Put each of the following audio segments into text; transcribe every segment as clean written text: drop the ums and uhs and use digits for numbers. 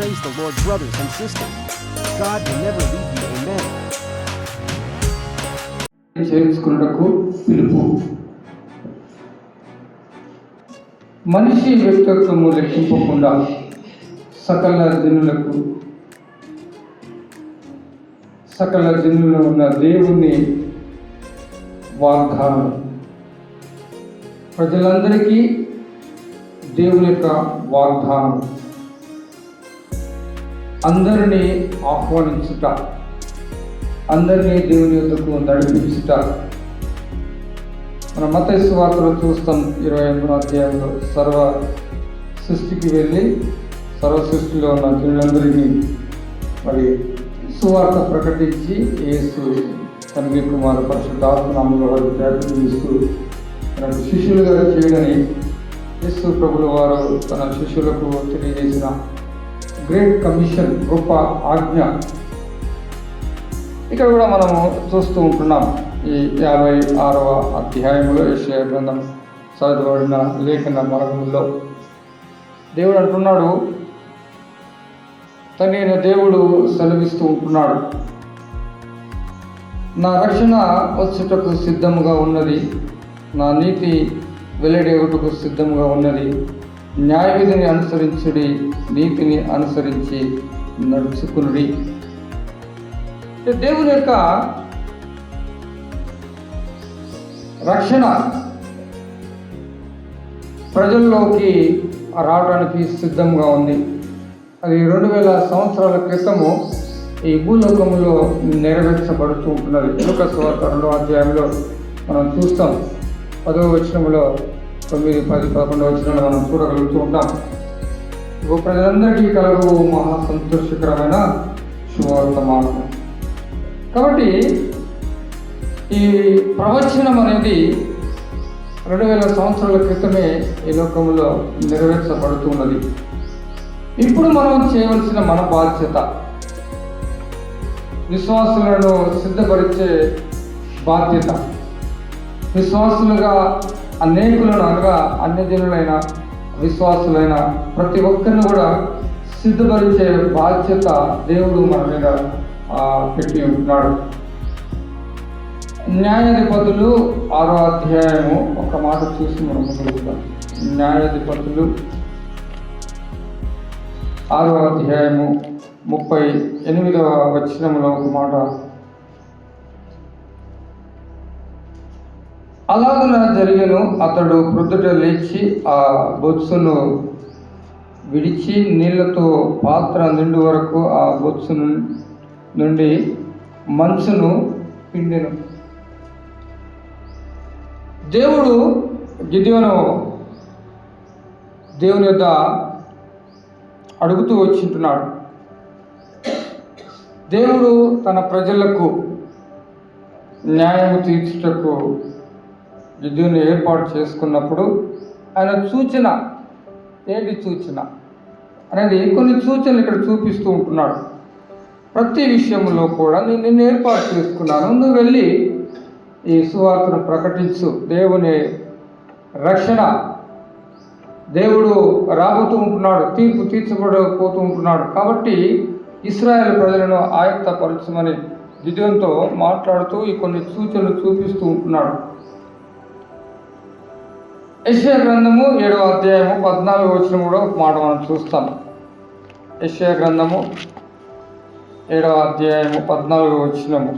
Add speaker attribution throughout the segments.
Speaker 1: Praise the Lord, brothers and sisters. God will never leave you. Amen.
Speaker 2: చేర్చుకున్నకు పిలుపు. మనిషి వ్యక్తిత్వము లెక్కింపకుండా సకల జనులలో ఉన్న దేవుని వాగ్దానం ప్రజలందరికీ దేవుని యొక్క వాగ్దానం, అందరినీ ఆహ్వానించుట, అందరినీ దేవుని యొద్దకు నడిపించుట. మన మత్తయి సువార్తలో చూస్తాం 28వ అధ్యాయంలో సర్వ సృష్టికి వెళ్ళి సర్వ సృష్టిలో ఉన్న జనులందరికీ మరి సువార్త ప్రకటించి యేసు తండ్రి కుమార పరిశుద్ధాత్మనామములో వారికి ప్రకటిస్తూ తన శిష్యులుగా చేయడని యేసు ప్రభుల వారు తన శిష్యులకు తెలియజేసిన గ్రేట్ కమిషన్, గొప్ప ఆజ్ఞ ఇక్కడ కూడా మనము చూస్తూ ఉంటున్నాం. ఈ 56వ అధ్యాయంలో యెషయా గ్రంథం చదవబడిన లేఖన మార్గంలో దేవుడు అంటున్నాడు, తనైన దేవుడు సెలవిస్తూ ఉంటున్నాడు, నా రక్షణ వచ్చుటకు సిద్ధముగా ఉన్నది, నా నీతి వెల్లడేయుటకు సిద్ధముగా ఉన్నది, న్యాయ విధిని అనుసరించుడి, నీతిని అనుసరించి నడుచుకునుడి. దేవుని యొక్క రక్షణ ప్రజల్లోకి రావడానికి సిద్ధంగా ఉంది. అది 2000 సంవత్సరాల క్రితము ఈ భూలోకంలో నెరవేర్చబడుతూ ఉంటున్నది. లూకా సువార్త 2వ అధ్యాయంలో మనం చూస్తాం. 10వ వచనంలో 9, 10, 11వ వచనంలో మనం చూడగలుగుతూ ఉంటాం. ప్రజలందరికీ కలుగు మహా సంతోషకరమైన శుభవర్తమానం. కాబట్టి ఈ ప్రవచనం అనేది 2000 సంవత్సరాల క్రితమే ఈ లోకంలో నెరవేర్చబడుతూ ఉన్నది. ఇప్పుడు మనం చేయవలసిన మన బాధ్యత, విశ్వాసులను సిద్ధపరిచే బాధ్యత, విశ్వాసులుగా అనేకులను అనగా అన్యజనులైన విశ్వాసులైన ప్రతి ఒక్కరిని కూడా సిద్ధపరిచే బాధ్యత దేవుడు మన మీద పెట్టి ఉంటున్నాడు. న్యాయాధిపతులు 6వ అధ్యాయము ఒక మాట చూసి మనం ముందుకు. న్యాయాధిపతులు 6వ అధ్యాయము 38వ వచనంలో ఒక మాట, అలాగున జరిగెను, అతడు ప్రొద్దుట లేచి ఆ బొత్సును విడిచి నీళ్లతో పాత్ర నిండు వరకు ఆ బొత్సు నుండి మంచును పిండెను. దేవుడు గిద్యోను దేవుని యొద్ద అడుగుతూ వచ్చింటున్నాడు. దేవుడు తన ప్రజలకు న్యాయము తీర్చుటకు గిద్యోను ఏర్పాటు చేసుకున్నప్పుడు ఆయన సూచన ఏంటి, సూచన అనేది కొన్ని సూచనలు ఇక్కడ చూపిస్తూ ఉంటున్నాడు. ప్రతి విషయంలో కూడా నేను నిన్ను ఏర్పాటు చేసుకున్నాను, నువ్వు వెళ్ళి ఈ సువార్తను ప్రకటించు. దేవుని రక్షణ, దేవుడు రాబోతూ ఉంటున్నాడు, తీర్పు తీర్చబడపోతూ ఉంటున్నాడు. కాబట్టి ఇశ్రాయేలు ప్రజలను ఆయత్తపరచమని గిద్యోనుతో మాట్లాడుతూ ఈ కొన్ని సూచనలు చూపిస్తూ ఉంటున్నాడు. యెషయా గ్రంథము 7వ అధ్యాయము 14వ వచనం కూడా ఒక మాట మనం చూస్తాం. యెషయా గ్రంథము 7వ అధ్యాయము 14వ వచనము,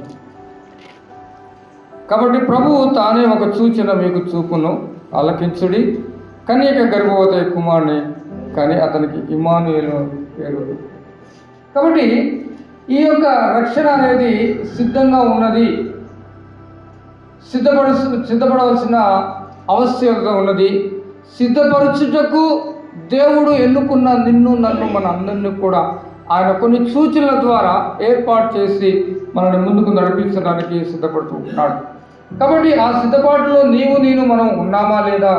Speaker 2: కాబట్టి ప్రభువు తానే ఒక సూచన మీకు చూపును, ఆలకించుడి, కన్యక గర్భవతి కుమారుని కానీ అతనికి ఇమ్మానుయేలు పేరు. కాబట్టి ఈ యొక్క రక్షణ అనేది సిద్ధంగా ఉన్నది, సిద్ధపడవలసిన ఆవశ్యకత ఉన్నది. సిద్ధపరచుటకు దేవుడు ఎన్నుకున్న నిన్ను నన్ను మన అందరినీ కూడా ఆయన కొన్ని సూచనల ద్వారా ఏర్పాటు చేసి మనల్ని ముందుకు నడిపించడానికి సిద్ధపడుతూ ఉన్నాడు. కాబట్టి ఆ సిద్ధపాటులో నేను మనం ఉన్నామా లేదా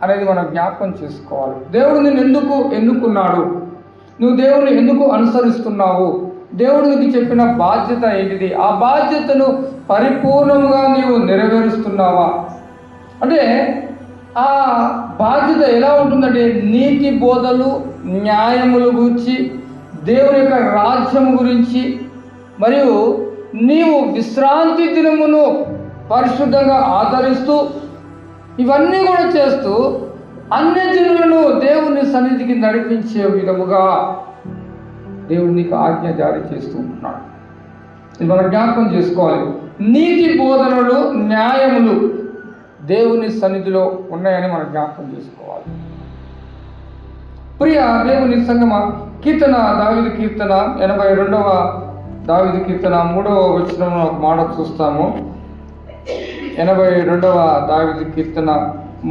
Speaker 2: అనేది మనం జ్ఞాపకం చేసుకోవాలి. దేవుడు నిన్ను ఎందుకు ఎన్నుకున్నాడు, నువ్వు దేవుని ఎందుకు అనుసరిస్తున్నావు, దేవుడు నీకు చెప్పిన బాధ్యత ఏంటిది, ఆ బాధ్యతను పరిపూర్ణంగా నీవు నెరవేరుస్తున్నావా అంటే ఆ బాధ్యత ఎలా ఉంటుందంటే నీతి బోధలు, న్యాయముల గురించి, దేవుని యొక్క రాజ్యం గురించి, మరియు నీవు విశ్రాంతి దినమును పరిశుద్ధంగా ఆచరిస్తూ ఇవన్నీ కూడా చేస్తూ అన్యజనులను దేవుని సన్నిధికి నడిపించే విధముగా దేవుడు నీకు ఆజ్ఞ జారీ చేస్తూ ఉంటున్నాడు. ఇది మనం జ్ఞాపకం చేసుకోవాలి. నీతి బోధనలు, న్యాయములు దేవుని సన్నిధిలో ఉన్నాయని మనం జ్ఞాపకం చేసుకోవాలి. ప్రియ దేవుని సంగమ, కీర్తన, దావీదు కీర్తన 82వ దావీదు కీర్తన 3వ వచనంలో ఒక మాట చూస్తాము. 82వ దావీదు కీర్తన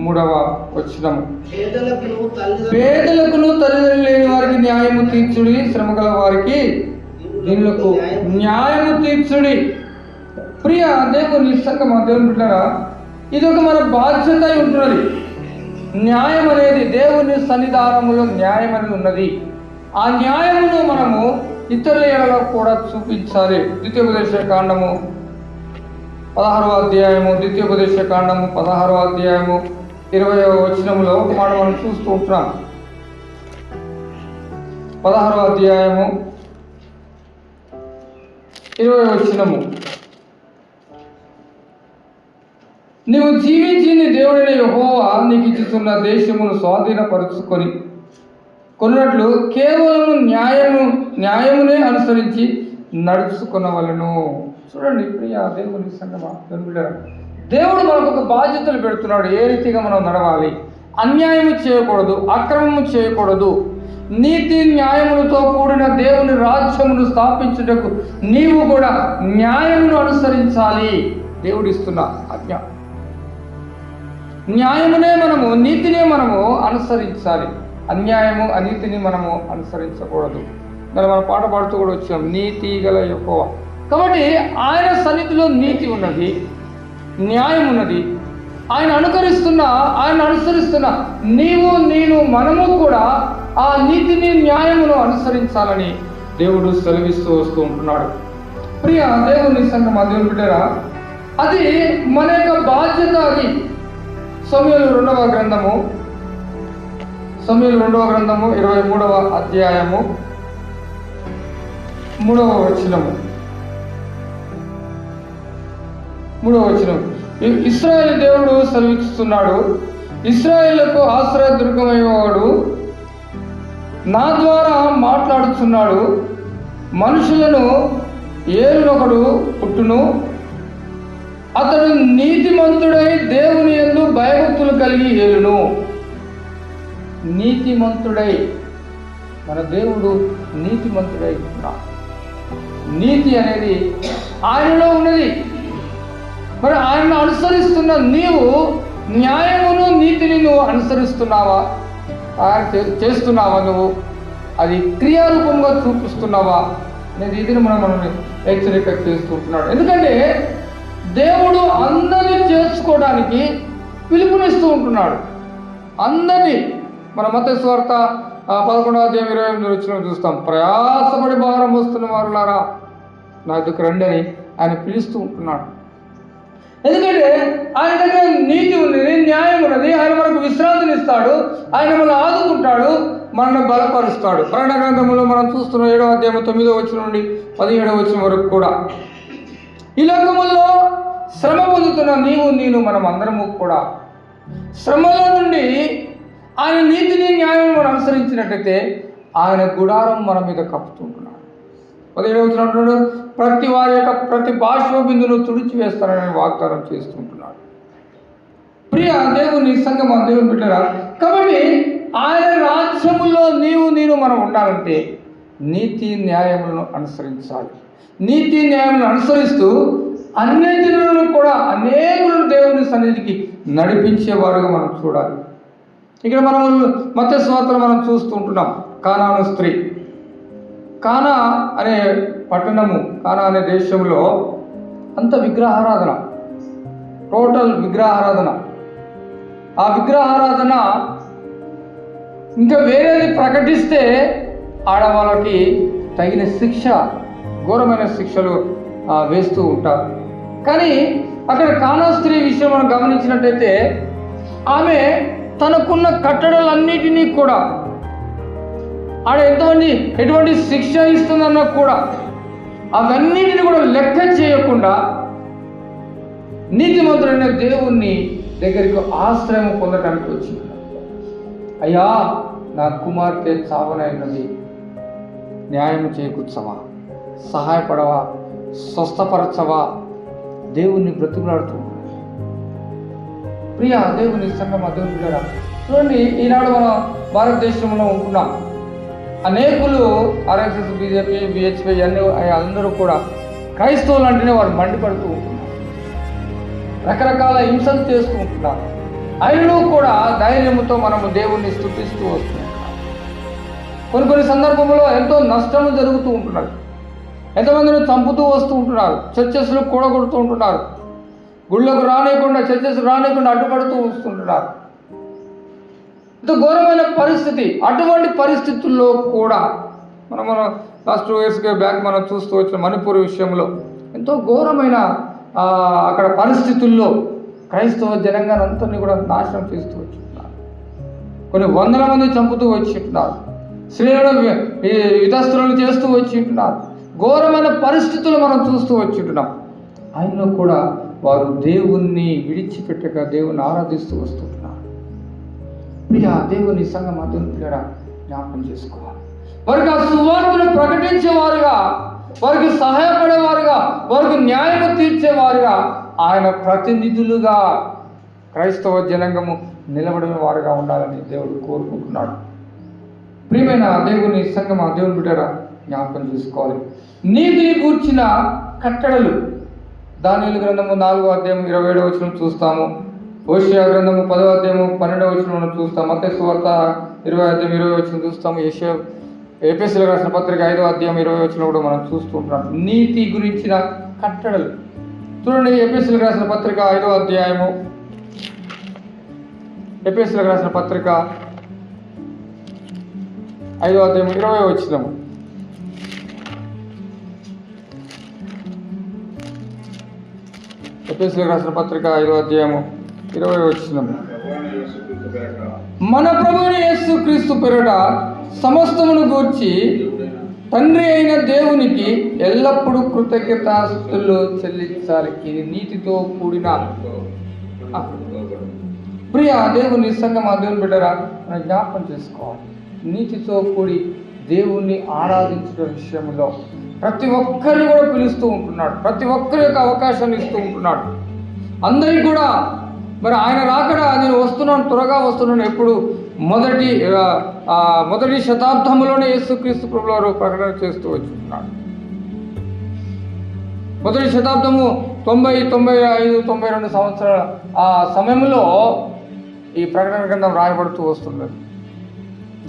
Speaker 2: 3వ వచనం, పేదలకును తల్లిదండ్రులు లేని వారికి న్యాయము తీర్చుడి, శ్రమ గల వారికి దీనులకు న్యాయము తీర్చుడి. ప్రియ దేవుని సంగమ, దేవుని బిడ్డలారా, ఇది ఒక మన బాధ్యత ఉంటున్నది. న్యాయం అనేది దేవుని సన్నిధానములో న్యాయం అనేది ఉన్నది. ఆ న్యాయమును మనము ఇతరుల ఎడలో కూడా చూపించాలి. ద్వితీయోపదేశ కాండము 16వ అధ్యాయము, ద్వితీయోపదేశ కాండము 16వ అధ్యాయము 20వ వచనంలో ఒక మాట మనం చూస్తూ ఉంటున్నాం. 16వ అధ్యాయము 20వ వచనము, నీవు జీవించి నీ దేవుడైన యెహోవా నీకు ఇచ్చుతున్న దేశమును స్వాధీనపరుచుకొని కొన్నట్లు కేవలము న్యాయమునే అనుసరించి నడుచుకునవలెను. చూడండి ప్రియ దేవుని సంగమా, దేవుడు మనకు ఒక బాధ్యతలు పెడుతున్నాడు. ఏ రీతిగా మనం నడవాలి, అన్యాయము చేయకూడదు, అక్రమము చేయకూడదు, నీతి న్యాయములతో కూడిన దేవుని రాజ్యమును స్థాపించుటకు నీవు కూడా న్యాయమును అనుసరించాలి. దేవుడు ఇస్తున్న ఆజ్ఞ. న్యాయమునే మనము, నీతినే మనము అనుసరించాలి. అన్యాయము, అనీతిని మనము అనుసరించకూడదు. మరి మనం పాట పాడుతూ కూడా వచ్చాం, నీతి గల యెహోవా. కాబట్టి ఆయన సన్నిధిలో నీతి ఉన్నది, న్యాయం ఉన్నది. ఆయన అనుసరిస్తున్న నీవు, నేను, మనము కూడా ఆ నీతిని, న్యాయమును అనుసరించాలని దేవుడు సెలవిస్తూ వస్తూ ఉంటున్నాడు. ప్రియ దేవుని సంగమా, దేవుని బిడ్డరా, అది మన యొక్క బాధ్యత. అది సమూయేలు 2వ గ్రంథము 23వ అధ్యాయము 3వ వచనము. ఇశ్రాయేలు దేవుడు సెలవిస్తున్నాడు, ఇశ్రాయేలుకు ఆశ్రయదుర్గమయ్యేవాడు నా ద్వారా మాట్లాడుతున్నాడు. మనుషులను ఏలునొకడు పుట్టును, అతడు నీతిమంతుడై దేవుని యందు భయభక్తులు కలిగి ఏలును. నీతిమంతుడై, మన దేవుడు నీతిమంతుడై ఉన్నాడు. నీతి అనేది ఆయనలో ఉన్నది. మరి ఆయనను అనుసరిస్తున్న నీవు న్యాయమును, నీతిని నువ్వు అనుసరిస్తున్నావా? చేస్తున్నావా? నువ్వు అది క్రియారూపంగా చూపిస్తున్నావా అనేది ఇది మనం హెచ్చరిక చేస్తుంటున్నాడు. ఎందుకంటే దేవుడు అందరినీ చేసుకోవడానికి పిలుపునిస్తూ ఉంటున్నాడు. అందరినీ మన మత్తయి సువార్త 11వ అధ్యాయం 28వ వచనం చూస్తాం. ప్రయాసపడి భారం మోస్తున్న వారులారా నా దగ్గరకు రండి అని ఆయన పిలుస్తూ ఉంటున్నాడు. ఎందుకంటే ఆయన దగ్గర నీతి ఉన్నది, న్యాయం ఉన్నది. ఆయన మనకు విశ్రాంతినిస్తాడు, ఆయన మనల్ని ఆదుకుంటాడు, మనల్ని బలపరుస్తాడు. ప్రకటన గ్రంథంలో మనం చూస్తున్న 7వ అధ్యాయం 9వ వచనం నుండి 17వ వచనం వరకు కూడా ఈ లోకములో శ్రమ పొందుతున్న నీవు, నేను, మనం అందరము కూడా శ్రమలో నుండి ఆయన నీతిని, న్యాయం మనం అనుసరించినట్టయితే ఆయన గుడారం మన మీద కప్పుతుంటున్నాడు. 17వ వచనం అంటున్నాడు, ప్రతి వారి యొక్క ప్రతి బాష్ప బిందును తుడిచివేస్తానని వాగ్దానం చేస్తుంటున్నాడు. ప్రియ దేవుని సంగమా, దేవుని బిడ్డరా, కాబట్టి ఆయన రాజ్యములో నీవు, నేను, మనం ఉండాలంటే నీతి న్యాయములను అనుసరించాలి. నీతి న్యాయములను అనుసరిస్తూ అన్యజనులను కూడా అనేకులను దేవుని సన్నిధికి నడిపించేవారుగా మనం చూడాలి. ఇక్కడ మనం మత్తయి సువార్తలో మనం చూస్తూ ఉంటున్నాం. కానాను స్త్రీ, కానా అనే పట్టణము, కానా అనే దేశంలో అంత విగ్రహారాధన, టోటల్ విగ్రహారాధన. ఆ విగ్రహారాధన ఇంకా వేరేది ప్రకటిస్తే ఆడవాళ్ళకి తగిన శిక్ష, ఘోరమైన శిక్షలు వేస్తూ ఉంటారు. కానీ అక్కడ కానా స్త్రీ విషయం మనం గమనించినట్టయితే ఆమె తనకున్న కట్టడలన్నిటినీ కూడా ఆడ ఎటువంటి శిక్ష ఇస్తుందన్నా కూడా అవన్నిటిని కూడా లెక్క చేయకుండా నీతిమంతుడైన దేవుణ్ణి దగ్గరికి ఆశ్రయం పొందడానికి వచ్చింది. అయ్యా, నా కుమార్తె చావనైనది, న్యాయం చేకూర్చవా, సహాయపడవా, స్వస్థపరచవా, దేవుణ్ణి బ్రతిమలాడుతూ. ప్రియా దేవుని సంగమా, దేవుని బిడ్డలారా, చూడండి, ఈనాడు మన భారతదేశంలో ఉంటున్నాం. అనేకులు ఆర్ఎస్ఎస్, బీజేపీ, బిహెచ్పి అందరూ కూడా క్రైస్తవులు అంటేనే వారు మండిపడుతూ ఉంటున్నారు, రకరకాల హింసలు చేస్తూ ఉంటున్నారు. అయినను కూడా ధైర్యంతో మనము దేవుణ్ణి స్తుతిస్తూ వస్తున్నాం. కొన్ని సందర్భంలో ఎంతో నష్టం జరుగుతూ ఉంటున్నారు. ఎంతమందిని చంపుతూ వస్తూ ఉంటున్నారు, చర్చెస్లు కూడగొడుతూ ఉంటున్నారు, గుళ్ళకు రానియకుండా, చర్చెస్ రానియకుండా అడ్డుపడుతూ వస్తుంటున్నారు. ఇంత ఘోరమైన పరిస్థితి. అటువంటి పరిస్థితుల్లో కూడా మనం లాస్ట్ 2 years బ్యాక్ మనం చూస్తూ వచ్చిన మణిపూర్ విషయంలో ఎంతో ఘోరమైన అక్కడ పరిస్థితుల్లో క్రైస్తవ జనాంగానంతరినీ కూడా నాశనం చేస్తూ వచ్చింటున్నారు. కొన్ని వందల మంది చంపుతూ వచ్చింటున్నారు, స్త్రీలను వితస్తులను చేస్తూ వచ్చింటున్నారు. ఘోరమైన పరిస్థితులు మనం చూస్తూ వచ్చింటున్నాం. ఆయనలో కూడా వారు దేవుణ్ణి విడిచిపెట్టక దేవుణ్ణి ఆరాధిస్తూ వస్తుంటున్నారు. ప్రియా దేవుని సంఘం దేవుని పిల్లరా, జ్ఞాపకం చేసుకోవాలి. వారికి ఆ సువార్తను ప్రకటించేవారుగా, వారికి సహాయపడేవారుగా, వారికి న్యాయం తీర్చేవారుగా, ఆయన ప్రతినిధులుగా క్రైస్తవ జనాంగము నిలబడిన వారుగా ఉండాలని దేవుడు కోరుకుంటున్నాడు. ప్రియమైన దేవుని సంఘమా దేవుని బిడ్డరా, జ్ఞాపకం చేసుకోవాలి. నీతిని కూర్చిన కట్టడలు దానియేలు గ్రంథము 4వ అధ్యాయం 27వ వచనం చూస్తాము. హోషేయ గ్రంథము 10వ అధ్యాయము 12వ వచనం చూస్తాము. మత్తయి సువార్త 20వ అధ్యాయం 20వ వచనం చూస్తాము. ఎఫెసీయులకు రాసిన పత్రిక 5వ అధ్యాయం 20వ వచనం కూడా మనం చూస్తూ ఉంటున్నాం. నీతి గురించిన కట్టడలు చూడండి. ఎఫెసీయులకు రాసిన పత్రిక 5వ అధ్యాయము, ఎఫెసీయులకు రాసిన పత్రిక 5వ అధ్యాయం 20వ వచనము. ఎఫెసీయులకు రాసిన పత్రిక 5వ అధ్యాయము 20వ వచనము. మన ప్రభువైన యేసుక్రీస్తు పేరిట సమస్తమును గూర్చి తండ్రి అయిన దేవునికి ఎల్లప్పుడూ కృతజ్ఞతాస్తుతులు చెల్లించాలి. ఇది నీతితో కూడిన. ప్రియ దేవుని సంఘమా దేవుని బిడ్డరా, మనం జ్ఞాపకం చేసుకోవాలి. నీతితో కూడి దేవుణ్ణి ఆరాధించడం విషయంలో ప్రతి ఒక్కరిని కూడా పిలుస్తూ ఉంటున్నాడు. ప్రతి ఒక్కరి యొక్క అవకాశాన్ని ఇస్తూ ఉంటున్నాడు. అందరికీ కూడా మరి ఆయన రాకడా, నేను వస్తున్నాను, త్వరగా వస్తున్నాను, ఎప్పుడు మొదటి శతాబ్దంలోనే యేసుక్రీస్తు ప్రభువు వారు ప్రకటన చేస్తూ వచ్చున్నాడు. మొదటి శతాబ్దము 90, 95, 92 సంవత్సరాల ఆ సమయంలో ఈ ప్రకటన గ్రంథం రాయబడుతూ వస్తున్నది.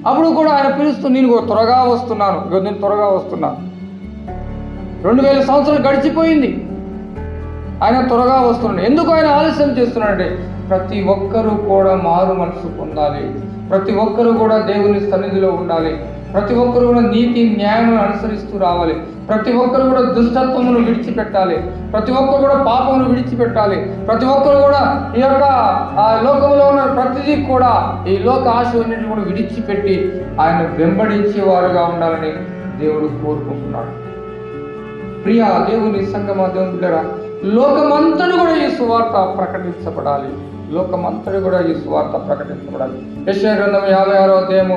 Speaker 2: అప్పుడు కూడా ఆయన పిలుస్తూ, నేను త్వరగా వస్తున్నాను, నేను త్వరగా వస్తున్నాను. 2000 సంవత్సరాలు గడిచిపోయింది, ఆయన త్వరగా వస్తున్నాడు. ఎందుకు ఆయన ఆలస్యం చేస్తున్నాడంటే ప్రతి ఒక్కరూ కూడా మారు మనసు పొందాలి, ప్రతి ఒక్కరూ కూడా దేవుని సన్నిధిలో ఉండాలి, ప్రతి ఒక్కరు కూడా నీతి న్యాయమును అనుసరిస్తూ రావాలి, ప్రతి ఒక్కరు కూడా దుష్టత్వమును విడిచిపెట్టాలి, ప్రతి ఒక్కరు కూడా పాపమును విడిచిపెట్టాలి, ప్రతి ఒక్కరు కూడా ఈ యొక్క లోకంలో ఉన్న ప్రతిదీ కూడా ఈ లోక ఆశలన్నింటిని కూడా విడిచిపెట్టి ఆయన వెంబడించేవారుగా ఉండాలని దేవుడు కోరుకుంటున్నాడు. ప్రియ దేవుని సంగమా దేవుని బిడ్డరా, లోకమంతటి కూడా ఈ సువార్త ప్రకటించబడాలి. లోకమంతటి కూడా ఈ సువార్త ప్రకటించబడాలి. యెషయా గ్రంథం 56వ అధ్యాయము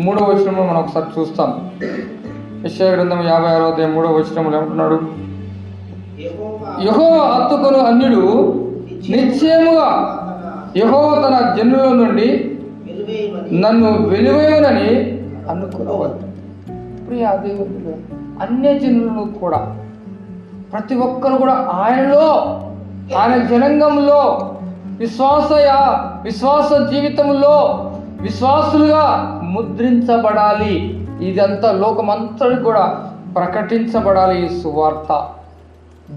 Speaker 2: 3వ వచనంలో మనం ఒకసారి చూస్తాం. యెషయా గ్రంథం 56వ అధ్యాయం 3వ వచనంలో ఏమంటున్నాడు? యెహోవా హత్తుకొను అన్యుడు నిశ్చయముగా యెహోవా తన జనుల నుండి నన్ను వెలివేయనని అనుకున్నవాడు. ప్రియ దేవుడు, అన్య జనులను కూడా ప్రతి ఒక్కరు కూడా ఆయనలో, ఆయన జనాంగంలో విశ్వాస జీవితంలో విశ్వాసులుగా ముద్రించబడాలి. ఇదంతా లోకమంతటి కూడా ప్రకటించబడాలి ఈ సువార్త.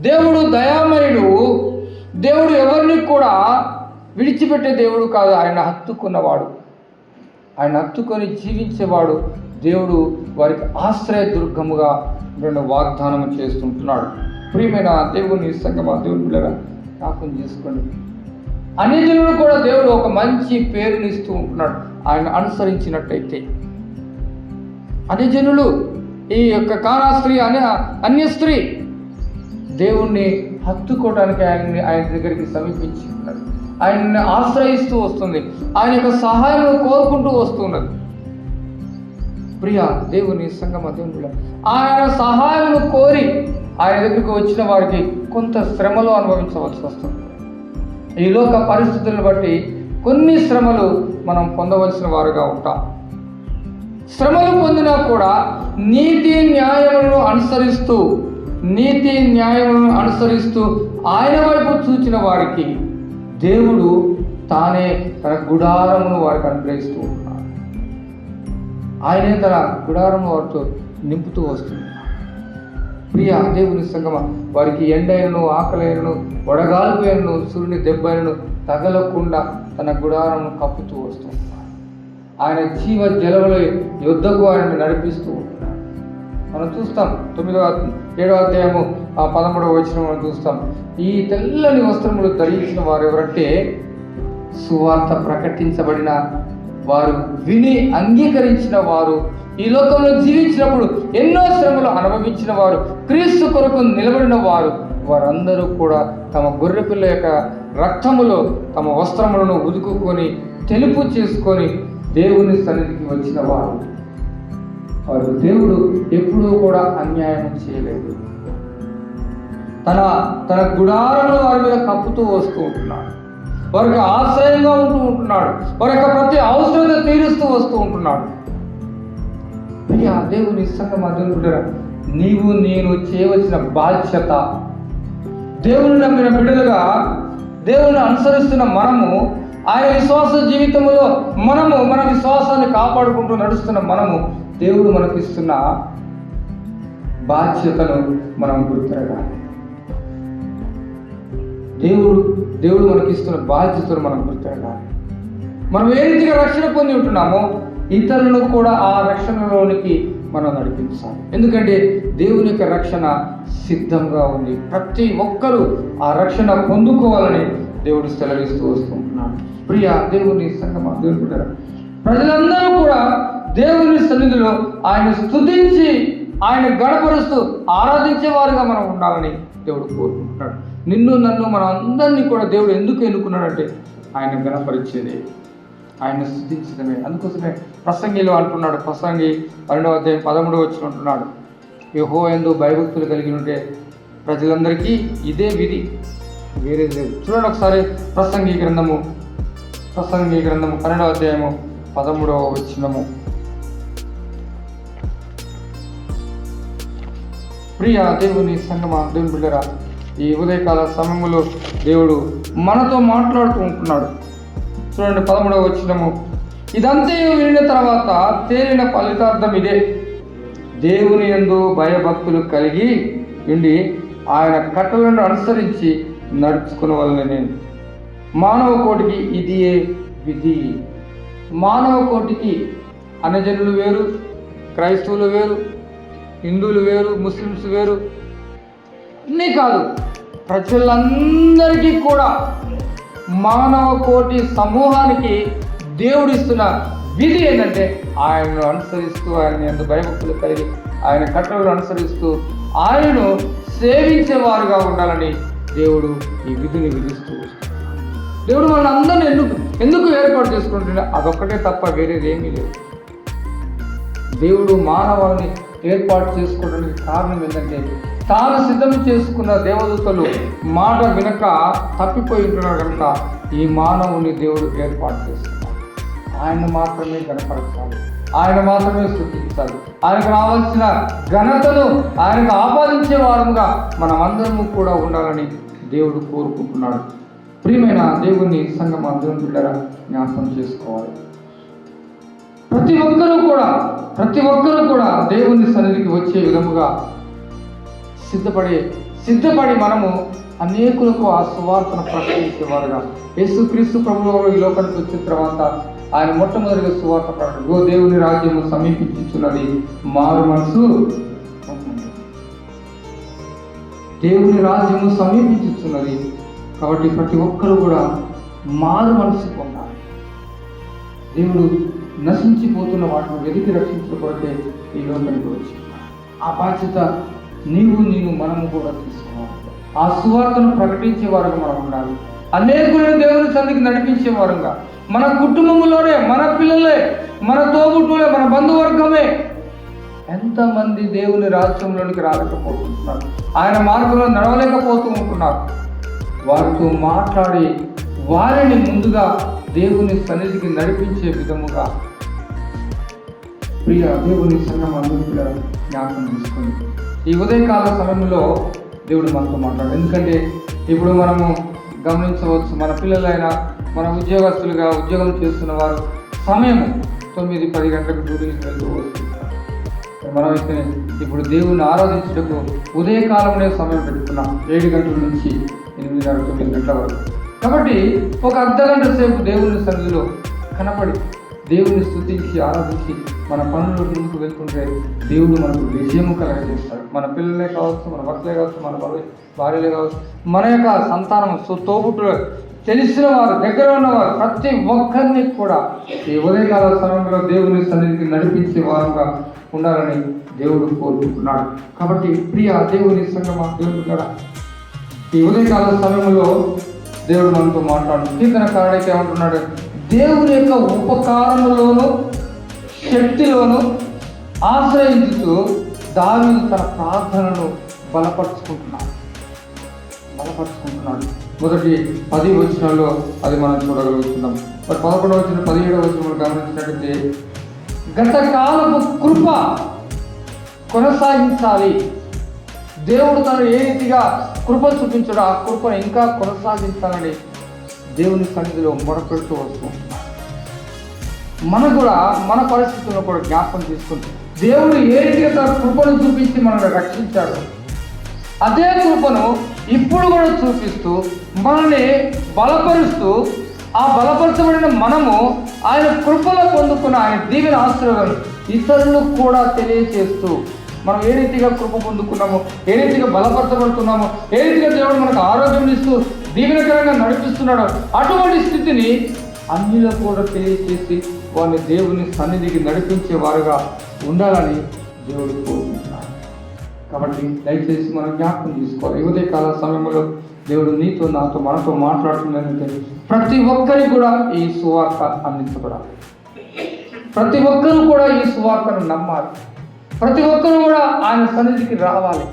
Speaker 2: దేవుడు దయామయుడు. దేవుడు ఎవరిని కూడా విడిచిపెట్టే దేవుడు కాదు. ఆయన హత్తుకున్నవాడు, ఆయన హత్తుకొని జీవించేవాడు. దేవుడు వారికి ఆశ్రయ దుర్గముగా వాగ్దానం చేస్తుంటున్నాడు. ప్రియమైన దేవుని సంగమా దేవుని పిల్లగా జ్ఞాపకం చేసుకోండి. అన్యజనులు కూడా దేవుడు ఒక మంచి పేరుని ఇస్తూ ఉంటున్నాడు ఆయన అనుసరించినట్టయితే. అన్యజనులు, ఈ యొక్క కానా స్త్రీ అన్య స్త్రీ దేవుణ్ణి హత్తుకోవడానికి ఆయన దగ్గరికి సమీపించి ఉన్నది. ఆయన్ని ఆశ్రయిస్తూ వస్తుంది, ఆయన యొక్క సహాయం కోరుకుంటూ వస్తున్నది. ప్రియ దేవుని సంగమ దేవుని, ఆయన సహాయం కోరి ఆయన దగ్గరికి వచ్చిన వారికి కొంత శ్రమలు అనుభవించవలసి వస్తుంది. ఈ లోక పరిస్థితులను బట్టి కొన్ని శ్రమలు మనం పొందవలసిన వారుగా ఉంటాం. శ్రమలు పొందినా కూడా నీతి న్యాయములను అనుసరిస్తూ ఆయన వైపు చూచిన వారికి దేవుడు తానే తన గుడారమును వారికి అనుగ్రహిస్తూ ఉన్నాడు. ఆయనే తన గుడారము వారితో నింపుతూ వస్తున్నాడు. ప్రియ దేవుని సంగమ, వారికి ఎండైనను ఆకలైనను వడగాల్పైనను సూర్యుని దెబ్బైనను తగలకుండా తన గుడారమును కప్పుతూ వస్తున్నాడు. ఆయన జీవ జలముల యుద్ధకు ఆయనను నడిపిస్తూ ఉంటున్నాడు. మనం చూస్తాం 7వ అధ్యాయము 13వ వచనం మనం చూస్తాం. ఈ తెల్లని వస్త్రములు ధరించిన వారు ఎవరంటే సువార్త ప్రకటించబడిన వారు, విని అంగీకరించిన వారు, ఈ లోకంలో జీవించినప్పుడు ఎన్నో శ్రమలు అనుభవించిన వారు, క్రీస్తు కొరకు నిలబడిన వారు, వారందరూ కూడా తమ గొర్రెపిల్ల యొక్క రక్తములో తమ వస్త్రములను ఉదుకుకొని తెలుపు చేసుకొని దేవుని సన్నిధికి వచ్చిన వారు. వారు దేవుడు ఎప్పుడూ కూడా అన్యాయం చేయలేదు. తన గుడారమును వారి మీద కప్పుతూ వస్తూ ఉంటున్నాడు. వారికి ఆశ్రయంగా ఉంటున్నాడు. వారి యొక్క ప్రతి అవసరత తీరుస్తూ వస్తూ ఉంటున్నాడు. ప్రియ దేవుని సంగమ దేవుడు, నీవు నేను చేయవలసిన బాధ్యత, దేవుని నమ్మిన బిడ్డలుగా దేవుని అనుసరిస్తున్న మనము, ఆయన విశ్వాస జీవితంలో మన విశ్వాసాన్ని కాపాడుకుంటూ నడుస్తున్న మనము, దేవుడు మనకిస్తున్న బాధ్యతను మనం గుర్తిరగాలి. దేవుడు మనకిస్తున్న బాధ్యతను మనం గుర్తిరగాలి. మనం ఏ రీతిగా రక్షణ పొంది ఉంటున్నామో ఇతరులను కూడా ఆ రక్షణలోనికి మనం నడిపించాలి. ఎందుకంటే దేవుని యొక్క రక్షణ సిద్ధంగా ఉంది. ప్రతి ఒక్కరూ ఆ రక్షణ పొందుకోవాలని దేవుడు సెలవిస్తూ వస్తుంటున్నాడు. ప్రియ దేవుని సంగమ దేవుని బిడ్డలారా, ప్రజలందరూ కూడా దేవుని సన్నిధిలో ఆయన స్తుతించి ఆయన గణపరుస్తూ ఆరాధించే వారుగా మనం ఉండాలని దేవుడు కోరుకుంటున్నాడు. నిన్ను నన్ను మన అందరినీ కూడా దేవుడు ఎందుకు ఎన్నుకున్నాడంటే ఆయన గణపరిచేదే, ఆయన స్తుతించడమే. అందుకోసమే ప్రసంగిలో అంటున్నాడు, ప్రసంగి 12వ అధ్యాయం 13వ వచనం అంటున్నాడు, యెహోవా యందు భయభక్తులు కలిగి ఉంటే ప్రజలందరికీ ఇదే విధి, వేరే లేదు. చూడండి ఒకసారి ప్రసంగి గ్రంథము 12వ అధ్యాయము 13వ వచనము. ప్రియ దేవుని సంగమ దేవుని బిడ్డలారా, ఈ ఉదయకాల సమయంలో దేవుడు మనతో మాట్లాడుతూ ఉంటున్నాడు. చూడండి 13వ వచనము. ఇదంతా వినిన తర్వాత తేలిన ఫలితార్థం ఇదే, దేవుని యందు భయభక్తులు కలిగి ఉండి ఆయన కట్టలను అనుసరించి నడుచుకునే వలన మానవ కోటికి ఇదియే విధి. మానవ కోటికి అన్యజనులు వేరు, క్రైస్తవులు వేరు, హిందువులు వేరు, ముస్లిమ్స్ వేరు అన్నీ కాదు, ప్రజలందరికీ కూడా మానవ కోటి సమూహానికి దేవుడిస్తున్న విధి ఏంటంటే ఆయనను అనుసరిస్తూ, ఆయన యందు భయభక్తులు కలిగి ఆయన కట్టలను అనుసరిస్తూ ఆయనను సేవించేవారుగా ఉండాలని దేవుడు ఈ విధిని విధిస్తూ వస్తున్నాడు. దేవుడు మనల్ని అందరినీ ఎందుకు ఏర్పాటు చేసుకుంటున్నా అదొక్కటే తప్ప వేరేది ఏమీ లేదు. దేవుడు మానవాన్ని ఏర్పాటు చేసుకోవడానికి కారణం ఏంటంటే తాను సిద్ధం చేసుకున్న దేవదూతలు మాట వినక తప్పిపోయి ఉంటున్నారు కనుక ఈ మానవుని దేవుడు ఏర్పాటు చేస్తున్నాడు. ఆయన మాత్రమే గణపరచాలి, ఆయన మాత్రమే స్తుతించాలి. ఆయనకు రావాల్సిన ఘనతను ఆయనకు ఆపాదించే వారంగా మనమందరము కూడా ఉండాలని దేవుడు కోరుకుంటున్నాడు. ప్రియమైన దేవుని సంగమ దేవుని బిడ్డరా జ్ఞాపకం చేసుకోవాలి. ప్రతి ఒక్కరూ కూడా దేవుని సన్నిధికి వచ్చే విధముగా సిద్ధపడి మనము అనేకులకు ఆ సువార్తను ప్రకటించేవారుగా, యేసుక్రీస్తు ప్రభువు ఈ లోకానికి వచ్చిన తర్వాత ఆయన మొట్టమొదటిగా సువార్త ప్రకటన, దేవుని రాజ్యము సమీపించుచున్నది, మారు మనసు, దేవుని రాజ్యము సమీపించుచున్నది. కాబట్టి ప్రతి ఒక్కరూ కూడా మారు మనసు పొందాలి. దేవుడు నశించిపోతున్న వాటిని వెతికి రక్షించకపోతే ఈ లోకానికి వచ్చి ఆ బాధ్యత నేను మనము కూడా తీసుకోవాలి. ఆ సువార్తను ప్రకటించే వారుగా మనం ఉండాలి. అనేకులను దేవుని సన్నిధికి నడిపించే వారుగా, మన కుటుంబంలోనే, మన పిల్లలే, మన తోబుట్టులే, మన బంధువర్గమే ఎంతమంది దేవుని రాజ్యంలోనికి రాలేకపోతున్నారు, ఆయన మార్గంలో నడవలేకపోతూ ఉంటున్నారు. వారితో మాట్లాడి వారిని ముందుగా దేవుని సన్నిధికి నడిపించే విధముగా ప్రియ దేవుని సంఘం అందరూ కూడా జ్ఞాపకం తీసుకొని ఈ ఉదయకాల సమయంలో దేవుడు మనతో మాట్లాడు. ఎందుకంటే ఇప్పుడు మనము గమనించవచ్చు, మన పిల్లలైనా, మన ఉద్యోగస్తులుగా ఉద్యోగం చేస్తున్న వారు సమయం 9-10 గంటలకు డ్యూటీకి వెళ్తూ వస్తున్నారు. మనమైతే ఇప్పుడు దేవుని ఆరాధించుటకు ఉదయకాలంలో సమయం పెట్టుకున్నాం, 7 గంటల నుంచి 8:30-9 గంటల వరకు. కాబట్టి ఒక అర్ధగంట సేపు దేవుని సన్నిధిలో కనపడి దేవుని స్తుతించి ఆరాధించి మన పనులు ముందుకు వెళ్తుంటే దేవుడు మనకు విజయము కలగజేస్తాడు. మన పిల్లలే కావచ్చు, మన భర్తలే కావచ్చు, మన భార్యలే కావచ్చు, మన యొక్క సంతానం, తోబుట్టులు, తెలిసిన వారు, దగ్గర ఉన్నవారు, ప్రతి ఒక్కరిని కూడా ఈ ఉదయకాల సమయంలో దేవుని సన్నిధికి నడిపించే వారుగా ఉండాలని దేవుడు కోరుకుంటున్నాడు. కాబట్టి ప్రియ దేవుని సంగమా, దేవుడు కూడా ఈ ఉదయకాల సమయంలో దేవుడు మనతో మాట్లాడు. కీర్తనకారుడైతే ఏమంటున్నాడు? దేవుని యొక్క ఉపకారములోను శక్తిలోను ఆశ్రయించుతూ దావీదు తన ప్రార్థనను బలపరుచుకుంటున్నాడు. మొదటి 10 వచనాల్లో అది మనం చూడగలుగుతున్నాం. మరి 11వ వచనం, 17వ వచనం గమనించినట్లయితే గత కాలపు కృప కొనసాగించాలి. దేవుడు తను ఏ రీతిగా కృప చూపించాడో ఆ కృపను ఇంకా కొనసాగించాలని దేవుని సన్నిధిలో మొరపెడుతూ వస్తున్నాం. మనం కూడా మన పరిస్థితులను కూడా జ్ఞాపకం తీసుకుంటాం. దేవుడు ఏ రీతిగా తన కృపను చూపించి మనల్ని రక్షించాడు, అదే కృపను ఇప్పుడు కూడా చూపిస్తూ మనల్ని బలపరుస్తూ, ఆ బలపరచబడిన మనము ఆయన కృపలో పొందుకున్న ఆయన దీవెన ఆశీర్వాదాలు ఇతరులకు కూడా తెలియజేస్తూ, మనం ఏ రీతిగా కృప పొందుకున్నామో, ఏ రీతిగా బలపరచబడుతున్నామో, ఏ రీతిగా దేవుడు మనకు ఆరోగ్యం ఇస్తూ దీవెనకరంగా నడిపిస్తున్నాడో అటువంటి స్థితిని అన్నిలో కూడా తెలియజేసి వారిని దేవుని సన్నిధికి నడిపించే వారుగా ఉండాలని దేవుడు కోరుకుంటున్నాడు. కాబట్టి దయచేసి మనం జ్ఞాపకం తీసుకోవాలి. ఉదయకాల సమయంలో దేవుడు నీతో, నాతో, మనతో మాట్లాడుతుందంటే ప్రతి ఒక్కరికి కూడా ఈ సువార్త అందించబడాలి. ప్రతి ఒక్కరూ కూడా ఈ సువార్తను నమ్మాలి. ప్రతి ఒక్కరూ కూడా ఆయన సన్నిధికి రావాలి,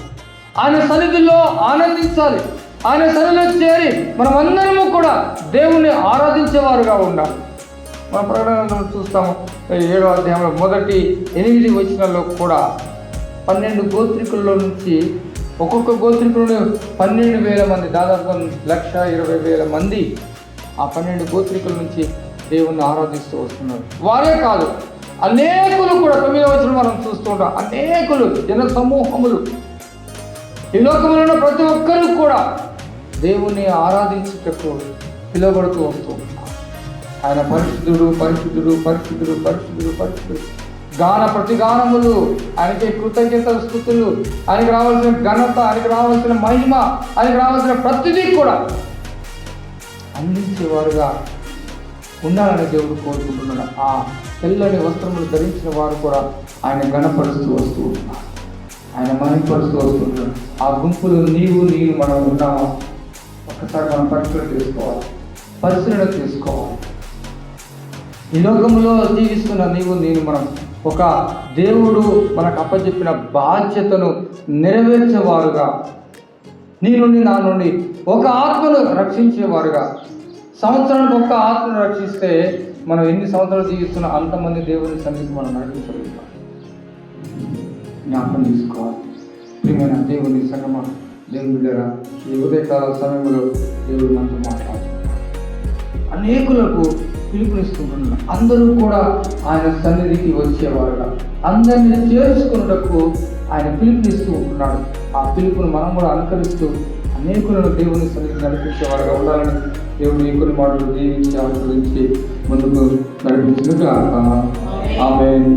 Speaker 2: ఆయన సన్నిధిలో ఆనందించాలి, ఆయన సన్నిధిలో చేరి మనమందరము కూడా దేవుణ్ణి ఆరాధించేవారుగా ఉండాలి. మన ప్రకటనలో చూస్తాము 7వ అధ్యాయంలో మొదటి 8 వచనాల్లో కూడా 12 గోత్రికుల్లో నుంచి ఒక్కొక్క గోత్రికులను 12,000 మంది, దాదాపు 1,20,000 మంది ఆ 12 గోత్రికుల నుంచి దేవుణ్ణి ఆరాధిస్తూ వస్తున్నారు. వారే కాదు, అనేకులు కూడా 9వ వచనం మనం చూస్తూ ఉంటాం. అనేకులు జన సమూహములు ఈ లోకంలో ఉన్న ప్రతి ఒక్కరు కూడా దేవుణ్ణి ఆరాధించుటకు పిలువబడుతూ వస్తూ ఉంటారు. ఆయన పరిశుద్ధుడు, పరిశుద్ధుడు, పరిశుద్ధుడు, పరిశుద్ధుడు, పరిశుద్ధుడు. గాన ప్రతిగానములు, ఆయనకి కృతజ్ఞత స్తుతులు, ఆయనకి రావాల్సిన ఘనత, ఆయనకి రావాల్సిన మహిమ, ఆయనకి రావాల్సిన ప్రతిదీ కూడా అందించేవారుగా ఉండాలని దేవుడు కోరుకుంటున్నాడు. ఆ తెల్లని వస్త్రములు ధరించిన వారు కూడా ఆయన గణపరుస్తూ వస్తూ ఉన్నారు, ఆయన మహిమపరుస్తూ వస్తున్నారు. ఆ గుంపులు నీవు మనం ఉన్నామా? ఒక్కసారి మనం పరిశీలన చేసుకోవాలి. ఈ లోకంలో జీవిస్తున్న నీవు మనం ఒక దేవుడు మనకు అప్పచెప్పిన బాధ్యతను నెరవేర్చేవారుగా, నీ నుండి నా నుండి ఒక ఆత్మను రక్షించేవారుగా, సంవత్సరానికి ఒక్క ఆత్మను రక్షిస్తే మనం ఎన్ని సంవత్సరాలు జీవిస్తున్నా అంతమంది దేవుని సన్నిధికి మనం నడిపించగలుగుతాం. జ్ఞాపకం తీసుకోవాలి. ప్రియమైన దేవుని సంగమా, దేవుని బిడ్డరా, ఈ ఉదయకాల సమయంలో దేవుడు మనతో మాట్లాడుతున్నాడు. అనేకులకు పిలుపునిస్తుంటున్నాడు. అందరూ కూడా ఆయన సన్నిధికి వచ్చేవారుగా, అందరినీ చేర్చుకున్నటకు ఆయన పిలుపునిస్తూ ఉంటున్నాడు. ఆ పిలుపును మనం కూడా అనుకరిస్తూ అనేకులను దేవుని సన్నిధికి నడిపించేవారుగా ఉండాలని దేవుడు ఈ కొన్ని మాటలు దీవించి ఆశీర్వదించి ముందుకు నడిపించినట్టు ఆమేన్.